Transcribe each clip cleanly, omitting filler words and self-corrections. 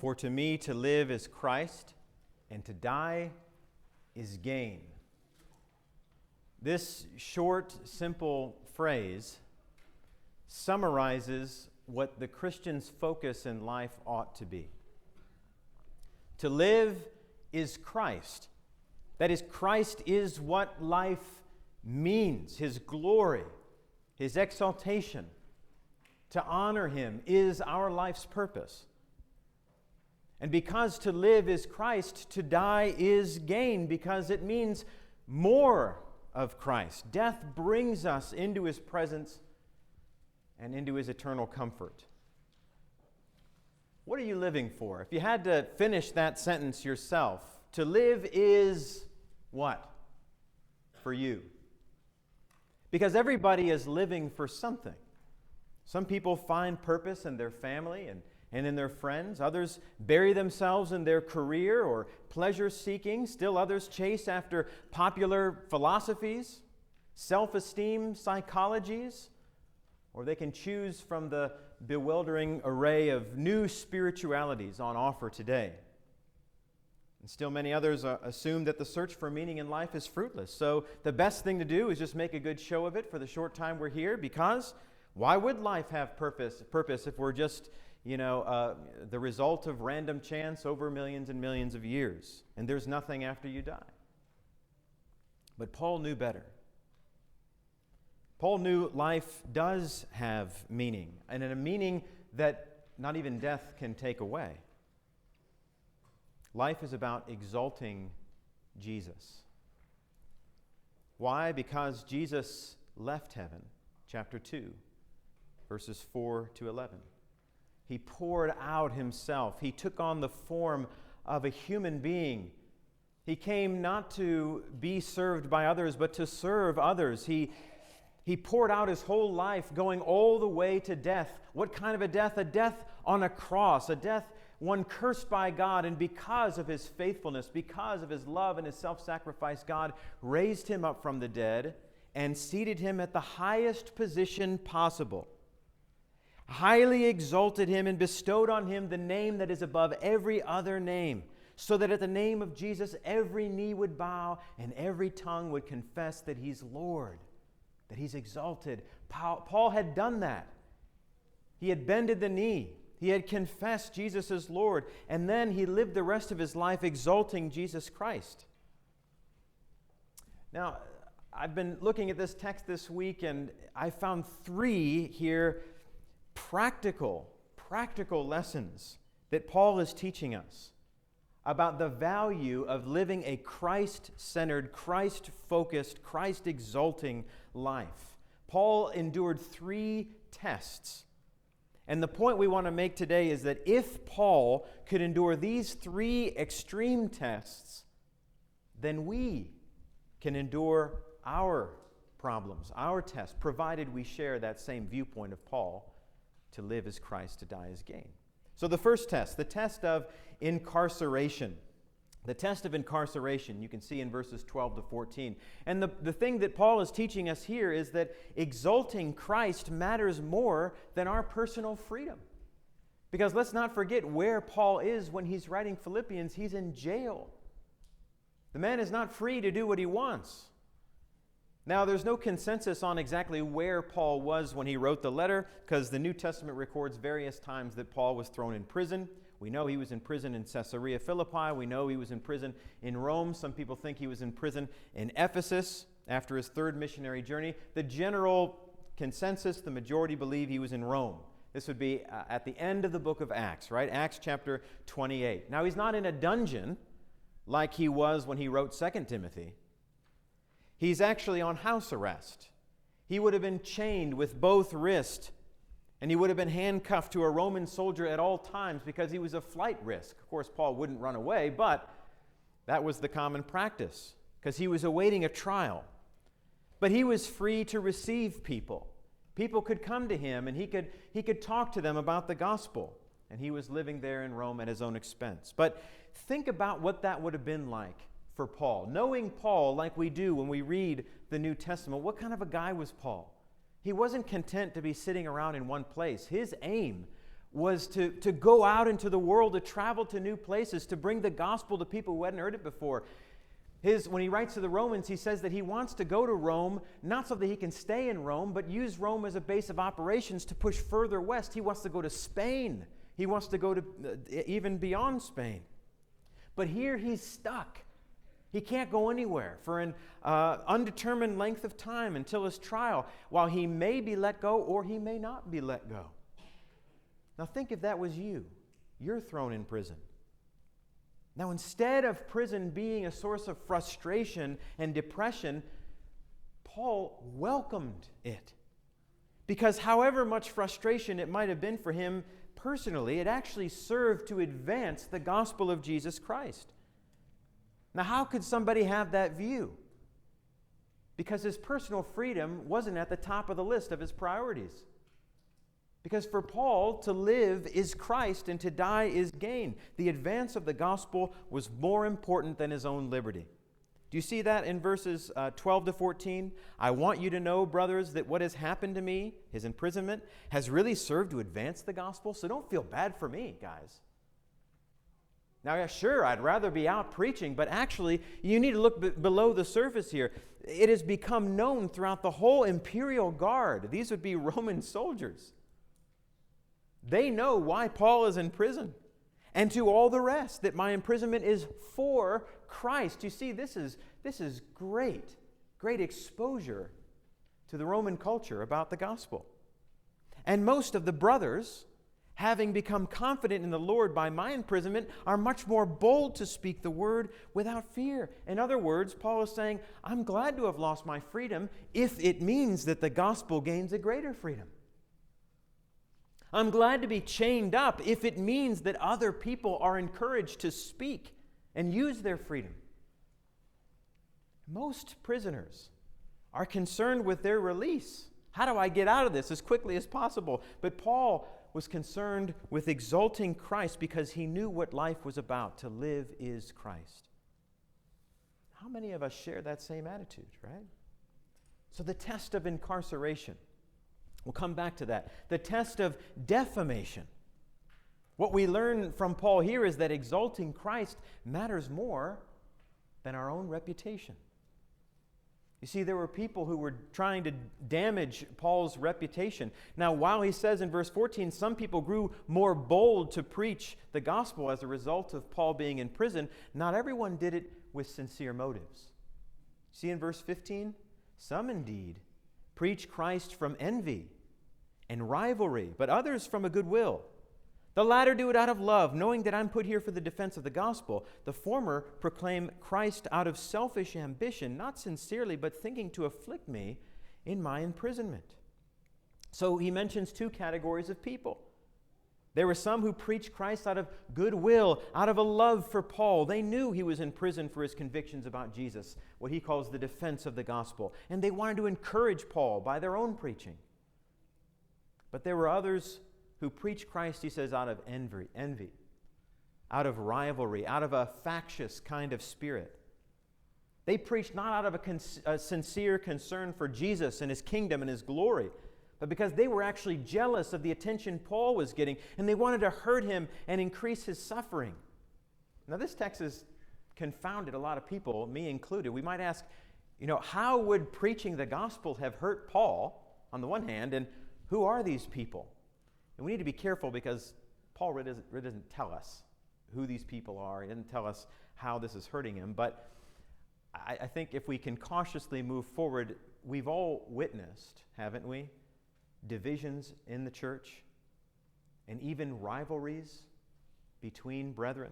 For to me to live is Christ, and to die is gain. This short, simple phrase summarizes what the Christian's focus in life ought to be. To live is Christ. That is, Christ is what life means, His glory, His exaltation. To honor Him is our life's purpose. And because to live is Christ, to die is gain, because it means more of Christ. Death brings us into His presence and into His eternal comfort. What are you living for? If you had to finish that sentence yourself, to live is what for you? Because everybody is living for something. Some people find purpose in their family and in their friends. Others bury themselves in their career or pleasure-seeking. Still others chase after popular philosophies, self-esteem psychologies, or they can choose from the bewildering array of new spiritualities on offer today. And still many others assume that the search for meaning in life is fruitless. So the best thing to do is just make a good show of it for the short time we're here, because why would life have purpose if we're just the result of random chance over millions and millions of years, and there's nothing after you die? But Paul knew better. Paul knew life does have meaning, and in a meaning that not even death can take away. Life is about exalting Jesus. Why? Because Jesus left heaven, chapter 2, verses 4 to 11. He poured out Himself. He took on the form of a human being. He came not to be served by others, but to serve others. He poured out His whole life, going all the way to death. What kind of a death? A death on a cross, a death one cursed by God. And because of His faithfulness, because of His love and His self-sacrifice, God raised Him up from the dead and seated Him at the highest position possible, highly exalted Him, and bestowed on Him the name that is above every other name, so that at the name of Jesus every knee would bow and every tongue would confess that He's Lord, that He's exalted. Paul had done that. He had bended the knee. He had confessed Jesus as Lord, and then he lived the rest of his life exalting Jesus Christ. Now, I've been looking at this text this week, and I found 3 here practical lessons that Paul is teaching us about the value of living a Christ-centered, Christ-focused, Christ-exalting life. Paul endured 3 tests. And the point we want to make today is that if Paul could endure these 3 extreme tests, then we can endure our problems, our tests, provided we share that same viewpoint of Paul: to live as Christ, to die as gain. So the first test, the test of incarceration. The test of incarceration you can see in verses 12 to 14. And the thing that Paul is teaching us here is that exalting Christ matters more than our personal freedom. Because let's not forget where Paul is when he's writing Philippians. He's in jail. The man is not free to do what he wants. Now, there's no consensus on exactly where Paul was when he wrote the letter, because the New Testament records various times that Paul was thrown in prison. We know he was in prison in Caesarea Philippi. We know he was in prison in Rome. Some people think he was in prison in Ephesus after his 3rd missionary journey. The general consensus, the majority believe he was in Rome. This would be at the end of the book of Acts, right? Acts chapter 28. Now, he's not in a dungeon like he was when he wrote 2 Timothy. He's actually on house arrest. He would have been chained with both wrists, and he would have been handcuffed to a Roman soldier at all times because he was a flight risk. Of course, Paul wouldn't run away, but that was the common practice because he was awaiting a trial. But he was free to receive people. People could come to him, and he could talk to them about the gospel. And he was living there in Rome at his own expense. But think about what that would have been like for Paul. Knowing Paul like we do when we read the New Testament, what kind of a guy was Paul? He wasn't content to be sitting around in one place. His aim was to go out into the world, to travel to new places, to bring the gospel to people who hadn't heard it before. When he writes to the Romans, he says that he wants to go to Rome, not so that he can stay in Rome, but use Rome as a base of operations to push further west. He wants to go to Spain. He wants to go to even beyond Spain. But here he's stuck. He can't go anywhere for an undetermined length of time until his trial, while he may be let go or he may not be let go. Now think if that was you. You're thrown in prison. Now, instead of prison being a source of frustration and depression, Paul welcomed it. Because however much frustration it might have been for him personally, it actually served to advance the gospel of Jesus Christ. Now, how could somebody have that view? Because his personal freedom wasn't at the top of the list of his priorities. Because for Paul, to live is Christ and to die is gain. The advance of the gospel was more important than his own liberty. Do you see that in verses 12 to 14? I want you to know, brothers, that what has happened to me, his imprisonment, has really served to advance the gospel. So don't feel bad for me, guys. Now, yeah, sure, I'd rather be out preaching, but actually, you need to look below the surface here. It has become known throughout the whole imperial guard. These would be Roman soldiers. They know why Paul is in prison. And to all the rest, that my imprisonment is for Christ. You see, this is great exposure to the Roman culture about the gospel. And most of the brothers, having become confident in the Lord by my imprisonment, are much more bold to speak the word without fear. In other words, Paul is saying, I'm glad to have lost my freedom if it means that the gospel gains a greater freedom. I'm glad to be chained up if it means that other people are encouraged to speak and use their freedom. Most prisoners are concerned with their release. How do I get out of this as quickly as possible? But Paul was concerned with exalting Christ because he knew what life was about. To live is Christ. How many of us share that same attitude, right? So the test of incarceration. We'll come back to that. The test of defamation. What we learn from Paul here is that exalting Christ matters more than our own reputation. You see, there were people who were trying to damage Paul's reputation. Now, while he says in verse 14, some people grew more bold to preach the gospel as a result of Paul being in prison, not everyone did it with sincere motives. See in verse 15? Some indeed preach Christ from envy and rivalry, but others from a good will. The latter do it out of love, knowing that I'm put here for the defense of the gospel. The former proclaim Christ out of selfish ambition, not sincerely, but thinking to afflict me in my imprisonment. So he mentions two categories of people. There were some who preached Christ out of goodwill, out of a love for Paul. They knew he was in prison for his convictions about Jesus, what he calls the defense of the gospel. And they wanted to encourage Paul by their own preaching. But there were others who preached Christ, he says, out of envy, out of rivalry, out of a factious kind of spirit. They preached not out of a sincere concern for Jesus and his kingdom and his glory, but because they were actually jealous of the attention Paul was getting, and they wanted to hurt him and increase his suffering. Now, this text has confounded a lot of people, me included. We might ask, how would preaching the gospel have hurt Paul, on the one hand, and who are these people? And we need to be careful because Paul really doesn't tell us who these people are. He doesn't tell us how this is hurting him. But I think if we can cautiously move forward, we've all witnessed, haven't we, divisions in the church and even rivalries between brethren.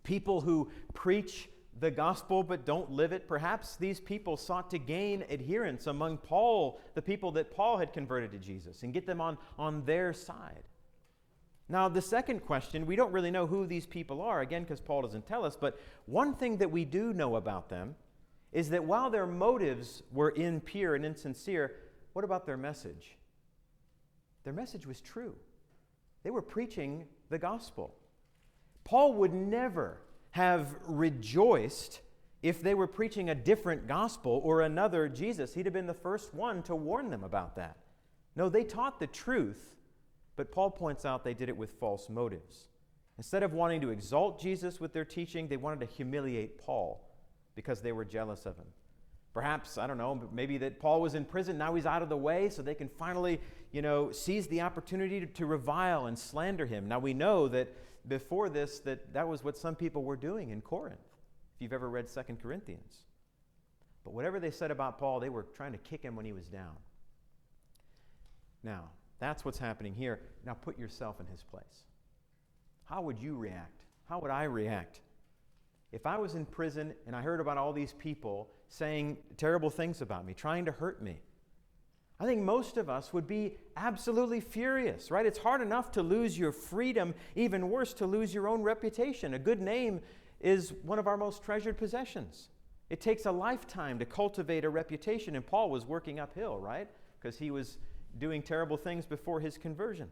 People who preach the gospel but don't live it. Perhaps these people sought to gain adherents among the people that Paul had converted to Jesus, and get them on their side. Now, the second question, we don't really know who these people are, again, because Paul doesn't tell us, but one thing that we do know about them is that while their motives were impure and insincere, what about their message? Their message was true. They were preaching the gospel. Paul would never have rejoiced if they were preaching a different gospel or another Jesus. He'd have been the first one to warn them about that. No, they taught the truth, But Paul points out they did it with false motives. Instead of wanting to exalt Jesus with their teaching, they wanted to humiliate Paul because they were jealous of him. Perhaps, I don't know, maybe that Paul was in prison, now he's out of the way, so they can finally, seize the opportunity to revile and slander him. Now we know that before this, that was what some people were doing in Corinth, if you've ever read 2 Corinthians. But whatever they said about Paul, they were trying to kick him when he was down. Now, that's what's happening here. Now put yourself in his place. How would you react? How would I react? If I was in prison and I heard about all these people saying terrible things about me, trying to hurt me, I think most of us would be absolutely furious, right? It's hard enough to lose your freedom, even worse to lose your own reputation. A good name is one of our most treasured possessions. It takes a lifetime to cultivate a reputation, and Paul was working uphill, right? Because he was doing terrible things before his conversion.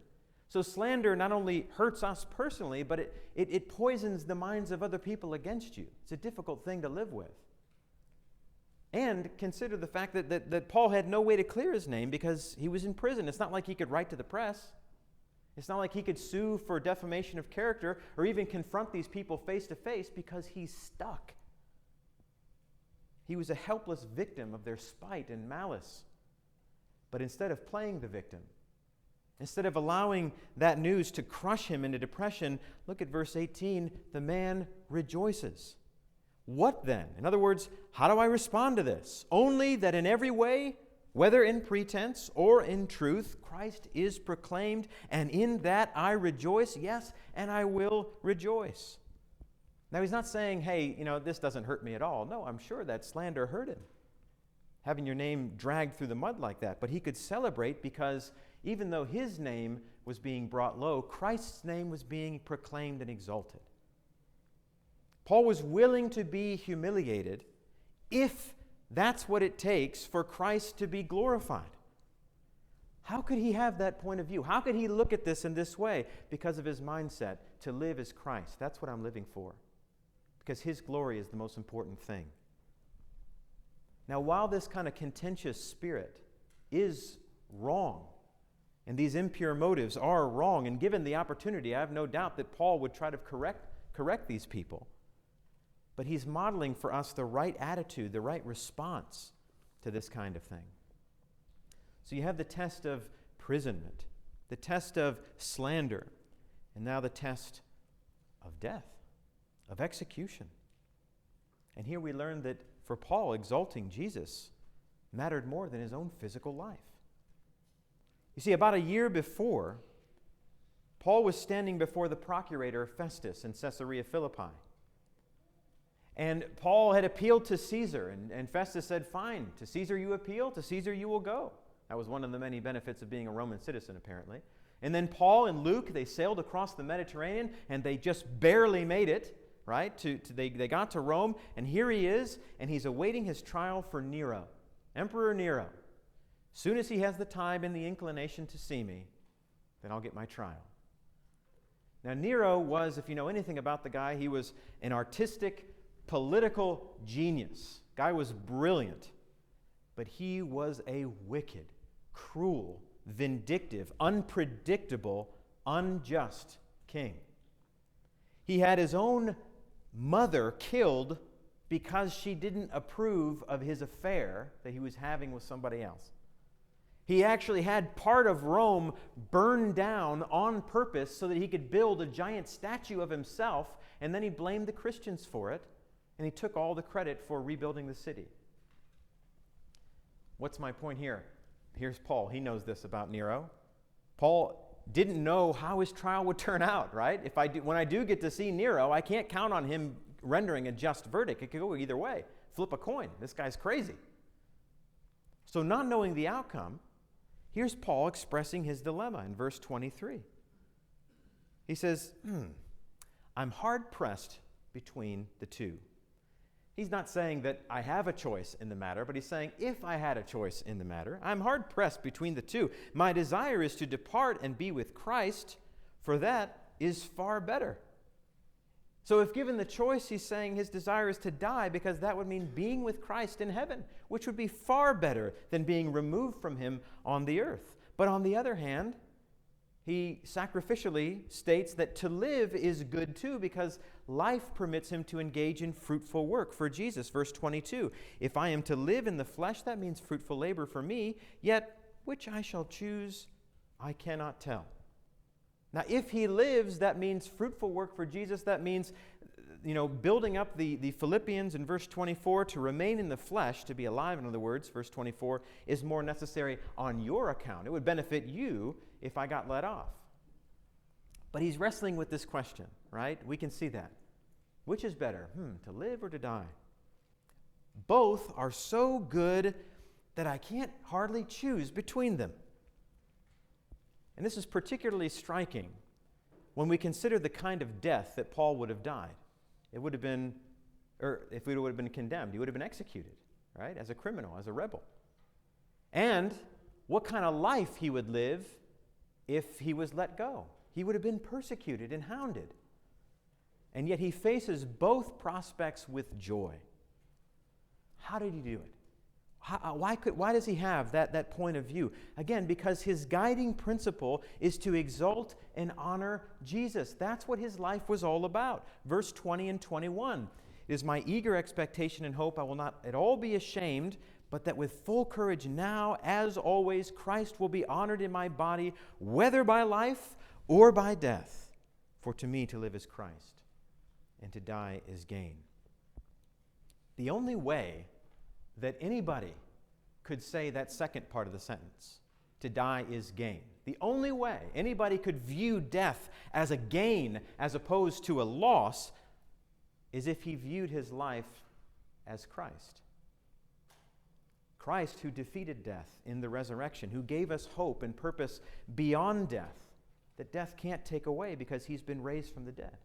So slander not only hurts us personally, but it poisons the minds of other people against you. It's a difficult thing to live with. And consider the fact that Paul had no way to clear his name because he was in prison. It's not like he could write to the press. It's not like he could sue for defamation of character or even confront these people face to face because he's stuck. He was a helpless victim of their spite and malice. But instead of playing the victim, instead of allowing that news to crush him into depression, look at verse 18, the man rejoices. What then? In other words, how do I respond to this? Only that in every way, whether in pretense or in truth, Christ is proclaimed, and in that I rejoice, yes, and I will rejoice. Now, he's not saying, hey, this doesn't hurt me at all. No, I'm sure that slander hurt him, having your name dragged through the mud like that. But he could celebrate because even though his name was being brought low, Christ's name was being proclaimed and exalted. Paul was willing to be humiliated if that's what it takes for Christ to be glorified. How could he have that point of view? How could he look at this in this way? Because of his mindset, to live as Christ. That's what I'm living for. Because his glory is the most important thing. Now, while this kind of contentious spirit is wrong, and these impure motives are wrong, and given the opportunity, I have no doubt that Paul would try to correct these people. But he's modeling for us the right attitude, the right response to this kind of thing. So you have the test of imprisonment, the test of slander, and now the test of death, of execution. And here we learn that for Paul, exalting Jesus mattered more than his own physical life. You see, about a year before, Paul was standing before the procurator Festus in Caesarea Philippi. And Paul had appealed to Caesar, and Festus said, fine, to Caesar you appeal, to Caesar you will go. That was one of the many benefits of being a Roman citizen, apparently. And then Paul and Luke, they sailed across the Mediterranean, and they just barely made it, right? They got to Rome, and here he is, and he's awaiting his trial for Nero, Emperor Nero. Soon as he has the time and the inclination to see me, then I'll get my trial. Now, Nero was, if you know anything about the guy, he was an artistic, political genius. Guy was brilliant, but he was a wicked, cruel, vindictive, unpredictable, unjust king. He had his own mother killed because she didn't approve of his affair that he was having with somebody else. He actually had part of Rome burned down on purpose so that he could build a giant statue of himself, and then he blamed the Christians for it. And he took all the credit for rebuilding the city. What's my point here? Here's Paul. He knows this about Nero. Paul didn't know how his trial would turn out, right? When I do get to see Nero, I can't count on him rendering a just verdict. It could go either way. Flip a coin. This guy's crazy. So not knowing the outcome, here's Paul expressing his dilemma in verse 23. He says, I'm hard-pressed between the two. He's not saying that I have a choice in the matter, but he's saying if I had a choice in the matter, I'm hard-pressed between the two. My desire is to depart and be with Christ, for that is far better. So if given the choice, he's saying his desire is to die because that would mean being with Christ in heaven, which would be far better than being removed from him on the earth. But on the other hand, He sacrificially states that to live is good too, because life permits him to engage in fruitful work for Jesus. Verse 22, if I am to live in the flesh, that means fruitful labor for me, yet which I shall choose, I cannot tell. Now, if he lives, that means fruitful work for Jesus. That means, building up the Philippians in verse 24, to remain in the flesh, to be alive, in other words, verse 24, is more necessary on your account. It would benefit you if I got let off. But he's wrestling with this question, right? We can see that. Which is better, to live or to die? Both are so good that I can't hardly choose between them. And this is particularly striking when we consider the kind of death that Paul would have died. It would have been, or if he would have been condemned, he would have been executed, right? As a criminal, as a rebel. And what kind of life he would live if he was let go. He would have been persecuted and hounded. And yet he faces both prospects with joy. How did he do it? Why does he have that point of view? Again, because his guiding principle is to exalt and honor Jesus. That's what his life was all about. Verse 20 and 21. It is my eager expectation and hope I will not at all be ashamed, but that with full courage now, as always, Christ will be honored in my body, whether by life or by death. For to me to live is Christ, and to die is gain. The only way that anybody could say that second part of the sentence, to die is gain. The only way anybody could view death as a gain as opposed to a loss is if he viewed his life as Christ. Christ who defeated death in the resurrection, who gave us hope and purpose beyond death, that death can't take away because he's been raised from the dead.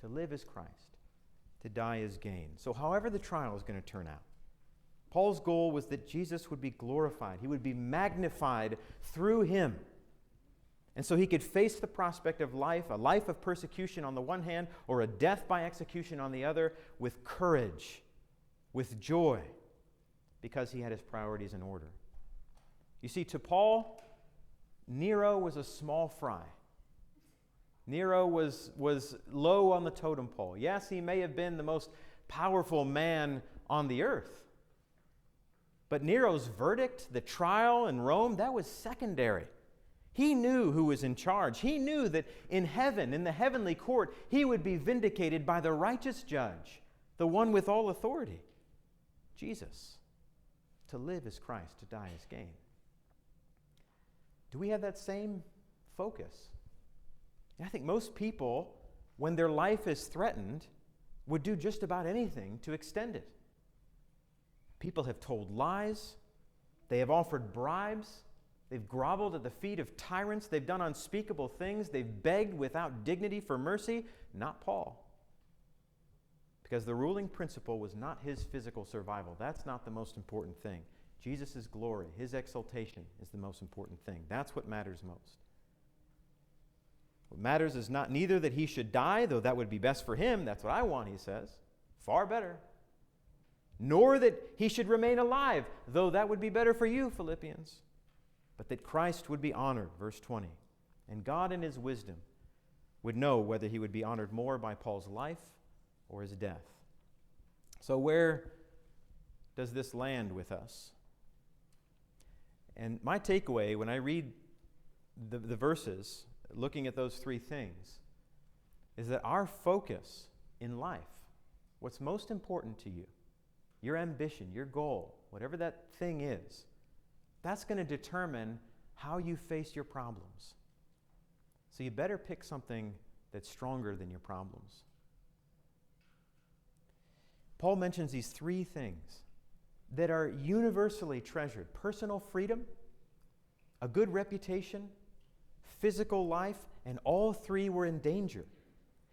To live is Christ, to die is gain. So however the trial is going to turn out, Paul's goal was that Jesus would be glorified. He would be magnified through him. And so he could face the prospect of life, a life of persecution on the one hand, or a death by execution on the other, with courage, with joy, because he had his priorities in order. You see, to Paul, Nero was a small fry. Nero was low on the totem pole. Yes, he may have been the most powerful man on the earth. But Nero's verdict, the trial in Rome, that was secondary. He knew who was in charge. He knew that in heaven, in the heavenly court, he would be vindicated by the righteous judge, the one with all authority, Jesus. To live is Christ, to die is gain. Do we have that same focus? I think most people, when their life is threatened, would do just about anything to extend it. People have told lies. They have offered bribes. They've groveled at the feet of tyrants. They've done unspeakable things. They've begged without dignity for mercy. Not Paul. Because the ruling principle was not his physical survival. That's not the most important thing. Jesus' glory, his exaltation is the most important thing. That's what matters most. What matters is neither that he should die, though that would be best for him. That's what I want, he says. Far better. Nor that he should remain alive, though that would be better for you, Philippians. But that Christ would be honored, verse 20. And God in his wisdom would know whether he would be honored more by Paul's life or his death. So where does this land with us? And my takeaway when I read the verses, looking at those three things, is that our focus in life, what's most important to you, your ambition, your goal, whatever that thing is, that's going to determine how you face your problems. So you better pick something that's stronger than your problems. Paul mentions these three things that are universally treasured: personal freedom, a good reputation, physical life, and all three were in danger.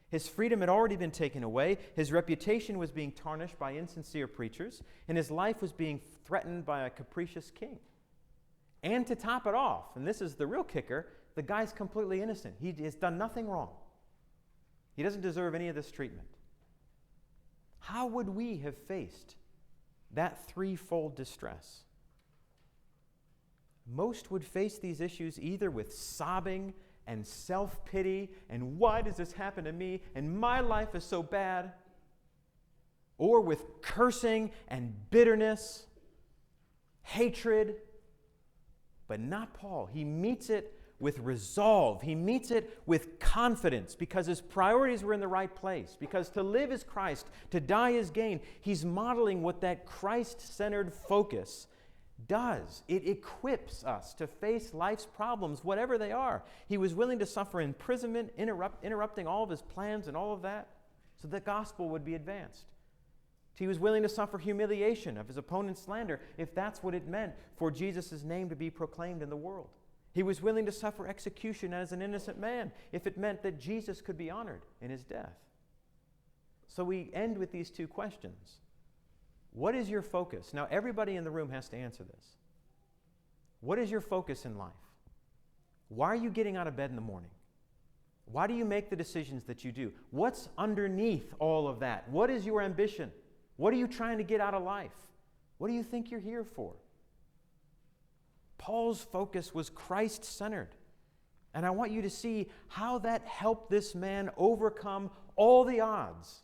His freedom had already been taken away, his reputation was being tarnished by insincere preachers, and his life was being threatened by a capricious king. And to top it off, and this is the real kicker, the guy's completely innocent. He has done nothing wrong. He doesn't deserve any of this treatment. How would we have faced that threefold distress? most would face these issues either with sobbing and self-pity and why does this happen to me and my life is so bad, or with cursing and bitterness, hatred. But not Paul. He meets it with resolve. He meets it with confidence because his priorities were in the right place. Because to live is Christ, to die is gain. He's modeling what that Christ-centered focus does. It equips us to face life's problems, whatever they are. He was willing to suffer imprisonment, interrupting all of his plans and all of that, so the gospel would be advanced. He was willing to suffer humiliation of his opponent's slander if that's what it meant for Jesus' name to be proclaimed in the world. He was willing to suffer execution as an innocent man if it meant that Jesus could be honored in his death. So we end with these two questions. What is your focus? Now, everybody in the room has to answer this. What is your focus in life? Why are you getting out of bed in the morning? Why do you make the decisions that you do? What's underneath all of that? What is your ambition? What are you trying to get out of life? What do you think you're here for? Paul's focus was Christ-centered. And I want you to see how that helped this man overcome all the odds.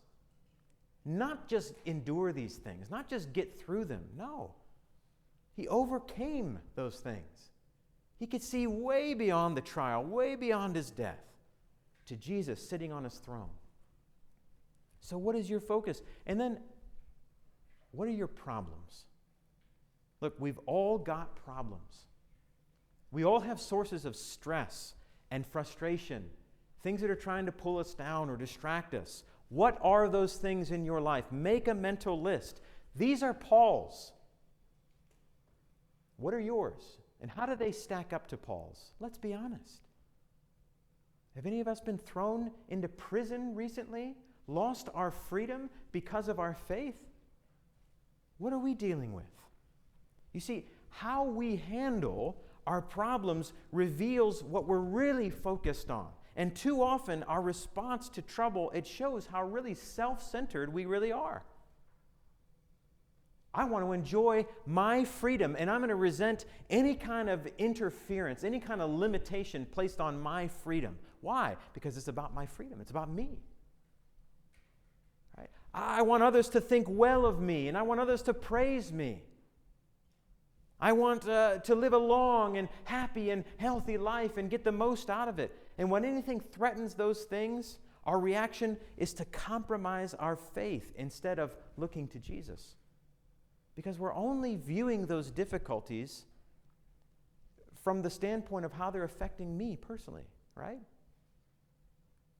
Not just endure these things, not just get through them. No. He overcame those things. He could see way beyond the trial, way beyond his death, to Jesus sitting on his throne. So what is your focus? And then, what are your problems? Look, we've all got problems. We all have sources of stress and frustration, things that are trying to pull us down or distract us. What are those things in your life? Make a mental list. These are Paul's. What are yours? And how do they stack up to Paul's? Let's be honest. Have any of us been thrown into prison recently? Lost our freedom because of our faith? What are we dealing with? You see, how we handle our problems reveals what we're really focused on. And too often, our response to trouble, it shows how really self-centered we really are. I want to enjoy my freedom, and I'm going to resent any kind of interference, any kind of limitation placed on my freedom. Why? Because it's about my freedom. It's about me. Right? I want others to think well of me, and I want others to praise me. I want to live a long and happy and healthy life and get the most out of it. And when anything threatens those things, our reaction is to compromise our faith instead of looking to Jesus. Because we're only viewing those difficulties from the standpoint of how they're affecting me personally, right?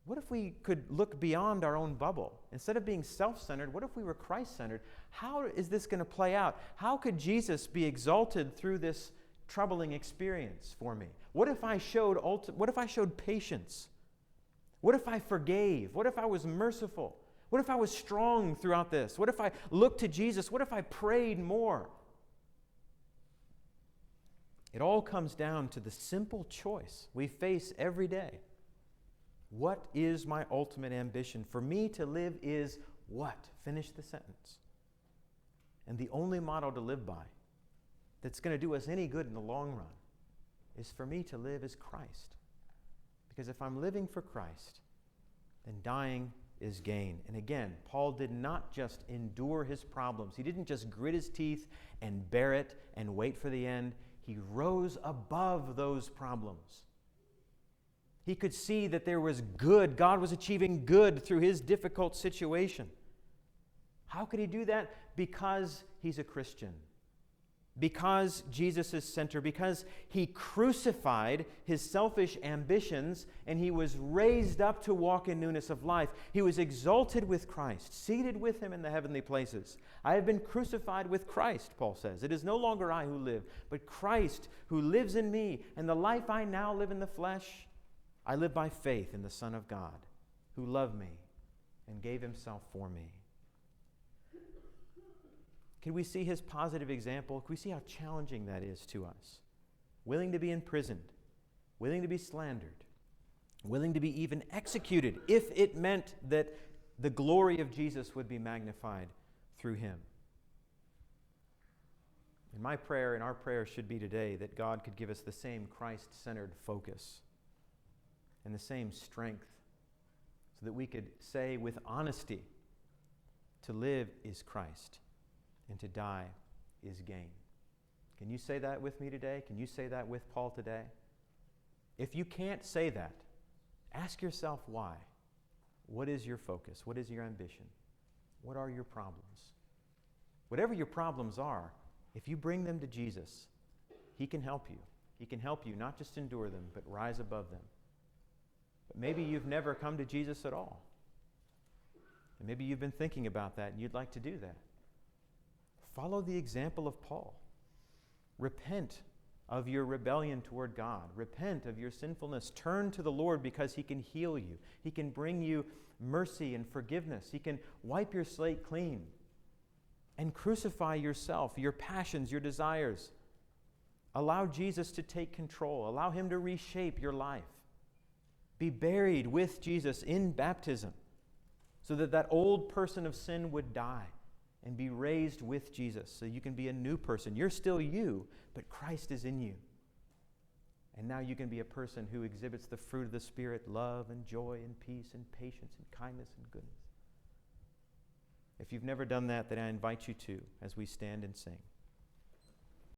What if we could look beyond our own bubble? Instead of being self-centered, what if we were Christ-centered? How is this going to play out? How could Jesus be exalted through this troubling experience for me? What if I showed patience? What if I forgave? What if I was merciful? What if I was strong throughout this? What if I looked to Jesus? What if I prayed more? It all comes down to the simple choice we face every day. What is my ultimate ambition? For me to live is what? Finish the sentence. And the only motto to live by that's going to do us any good in the long run is for me to live as Christ. Because if I'm living for Christ, then dying is gain. And again, Paul did not just endure his problems. He didn't just grit his teeth and bear it and wait for the end. He rose above those problems. He could see that there was good. God was achieving good through his difficult situation. How could he do that? Because he's a Christian. Because Jesus is center. Because he crucified his selfish ambitions and he was raised up to walk in newness of life. He was exalted with Christ, seated with him in the heavenly places. I have been crucified with Christ, Paul says. It is no longer I who live, but Christ who lives in me. And the life I now live in the flesh, I live by faith in the Son of God, who loved me and gave himself for me. Can we see his positive example? Can we see how challenging that is to us? Willing to be imprisoned, willing to be slandered, willing to be even executed if it meant that the glory of Jesus would be magnified through him. And my prayer and our prayer should be today that God could give us the same Christ-centered focus and the same strength so that we could say with honesty, to live is Christ and to die is gain. Can you say that with me today? Can you say that with Paul today? If you can't say that, ask yourself why. What is your focus? What is your ambition? What are your problems? Whatever your problems are, if you bring them to Jesus, He can help you. He can help you not just endure them, but rise above them. But maybe you've never come to Jesus at all. And maybe you've been thinking about that and you'd like to do that. Follow the example of Paul. Repent of your rebellion toward God. Repent of your sinfulness. Turn to the Lord because He can heal you. He can bring you mercy and forgiveness. He can wipe your slate clean. And crucify yourself, your passions, your desires. Allow Jesus to take control. Allow Him to reshape your life. Be buried with Jesus in baptism so that that old person of sin would die and be raised with Jesus so you can be a new person. You're still you, but Christ is in you. And now you can be a person who exhibits the fruit of the Spirit, love and joy and peace and patience and kindness and goodness. If you've never done that, then I invite you to as we stand and sing.